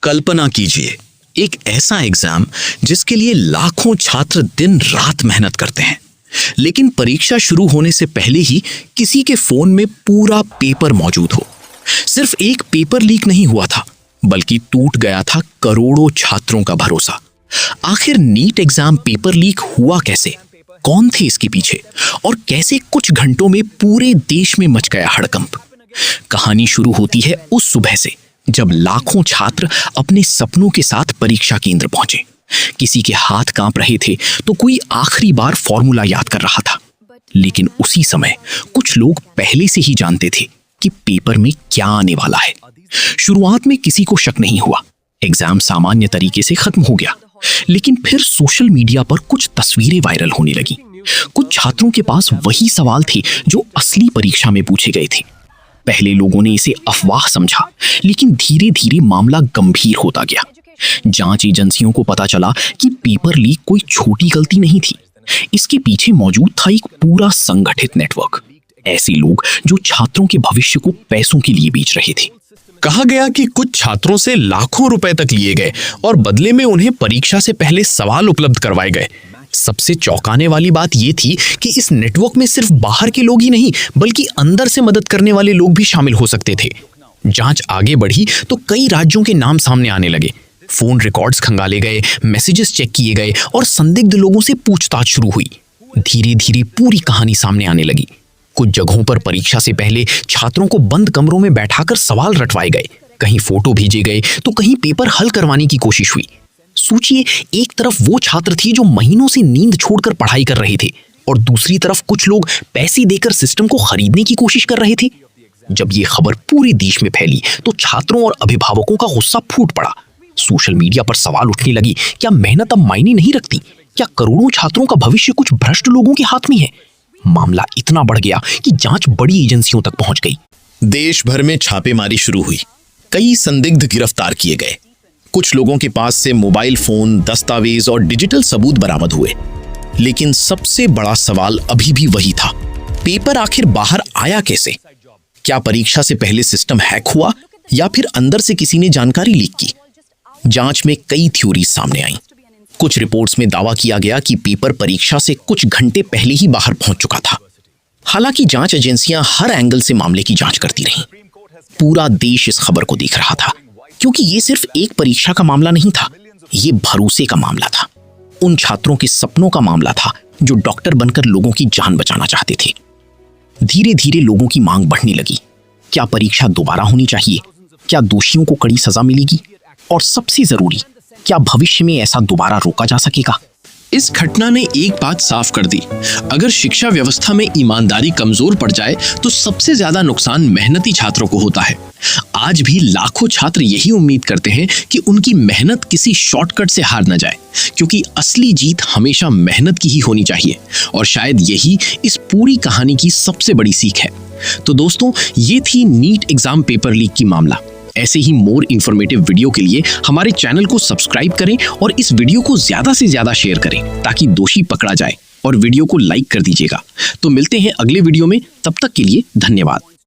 कल्पना कीजिए, एक ऐसा एग्जाम जिसके लिए लाखों छात्र दिन रात मेहनत करते हैं, लेकिन परीक्षा शुरू होने से पहले ही किसी के फोन में पूरा पेपर मौजूद हो। सिर्फ एक पेपर लीक नहीं हुआ था, बल्कि टूट गया था करोड़ों छात्रों का भरोसा। आखिर नीट एग्जाम पेपर लीक हुआ कैसे, कौन थे इसके पीछे, और कैसे कुछ घंटों में पूरे देश में मच गया हड़कंप। कहानी शुरू होती है उस सुबह से जब लाखों छात्र अपने सपनों के साथ परीक्षा केंद्र पहुंचे। किसी के हाथ कांप रहे थे तो कोई आखिरी बार फॉर्मूला याद कर रहा था। लेकिन उसी समय कुछ लोग पहले से ही जानते थे कि पेपर में क्या आने वाला है। शुरुआत में किसी को शक नहीं हुआ, एग्जाम सामान्य तरीके से खत्म हो गया। लेकिन फिर सोशल मीडिया पर कुछ तस्वीरें वायरल होने लगी। कुछ छात्रों के पास वही सवाल थे जो असली परीक्षा में पूछे गए थे। पहले लोगों ने इसे अफवाह समझा, लेकिन धीरे धीरे मामला गंभीर होता गया। जांच एजेंसियों को पता चला कि पेपर लीक कोई छोटी गलती नहीं थी। इसके पीछे मौजूद था एक पूरा संगठित नेटवर्क। ऐसे लोग जो छात्रों के भविष्य को पैसों के लिए बेच रहे थे। कहा गया कि कुछ छात्रों से लाखों रुपए तक लिए गए और बदले में उन्हें परीक्षा से पहले सवाल उपलब्ध करवाए गए। सबसे चौंकाने वाली बात यह थी कि इस नेटवर्क में सिर्फ बाहर के लोग ही नहीं, बल्कि अंदर से मदद करने वाले लोग भी शामिल हो सकते थे। जांच आगे बढ़ी तो कई राज्यों के नाम सामने आने लगे। फोन रिकॉर्ड्स खंगाले गए, मैसेजेस चेक किए गए और संदिग्ध लोगों से पूछताछ शुरू हुई। धीरे धीरे पूरी कहानी सामने आने लगी। कुछ जगहों पर परीक्षा से पहले छात्रों को बंद कमरों में बैठाकर सवाल रटवाए गए, कहीं फोटो भेजे गए तो कहीं पेपर हल करवाने की कोशिश हुई। सोचिए, एक तरफ वो छात्र थे जो महीनों से नींद छोड़कर पढ़ाई कर रहे थे, और दूसरी तरफ कुछ लोग पैसे देकर सिस्टम को खरीदने की कोशिश कर रहे थे। जब ये खबर पूरे देश में फैली तो छात्रों और अभिभावकों का गुस्सा फूट पड़ा। सोशल मीडिया पर सवाल उठने लगे, क्या मेहनत अब मायने नहीं रखती? क्या करोड़ों छात्रों का भविष्य कुछ भ्रष्ट लोगों के हाथ में है? मामला इतना बढ़ गया कि जांच बड़ी एजेंसियों तक पहुंच गई। देश भर में छापेमारी शुरू हुई। कई संदिग्ध गिरफ्तार किए गए। कुछ लोगों के पास से मोबाइल फोन, दस्तावेज और डिजिटल सबूत बरामद हुए। लेकिन सबसे बड़ा सवाल अभी भी वही था, पेपर आखिर बाहर आया कैसे? क्या परीक्षा से पहले सिस्टम हैक हुआ या फिर अंदर से किसी ने जानकारी लीक की? जांच में कई थ्योरीज सामने आई। कुछ रिपोर्ट्स में दावा किया गया कि पेपर परीक्षा से कुछ घंटे पहले ही बाहर पहुंच चुका था। हालांकि जांच एजेंसियां हर एंगल से मामले की जांच करती रहीं। पूरा देश इस खबर को देख रहा था, क्योंकि ये सिर्फ एक परीक्षा का मामला नहीं था, ये भरोसे का मामला था। उन छात्रों के सपनों का मामला था जो डॉक्टर बनकर लोगों की जान बचाना चाहते थे। धीरे धीरे लोगों की मांग बढ़ने लगी। क्या परीक्षा दोबारा होनी चाहिए? क्या दोषियों को कड़ी सजा मिलेगी? और सबसे जरूरी, क्या भविष्य में ऐसा दोबारा रोका जा सकेगा? इस घटना ने एक बात साफ कर दी, अगर शिक्षा व्यवस्था में ईमानदारी कमजोर पड़ जाए तो सबसे ज्यादा नुकसान मेहनती छात्रों को होता है। आज भी लाखों छात्र यही उम्मीद करते हैं कि उनकी मेहनत किसी शॉर्टकट से हार न जाए, क्योंकि असली जीत हमेशा मेहनत की ही होनी चाहिए। और शायद यही इस पूरी कहानी की सबसे बड़ी सीख है। तो दोस्तों, ये थी नीट एग्जाम पेपर लीक की मामला। ऐसे ही मोर इन्फॉर्मेटिव वीडियो के लिए हमारे चैनल को सब्सक्राइब करें और इस वीडियो को ज्यादा से ज्यादा शेयर करें ताकि दोषी पकड़ा जाए, और वीडियो को लाइक कर दीजिएगा। तो मिलते हैं अगले वीडियो में, तब तक के लिए धन्यवाद।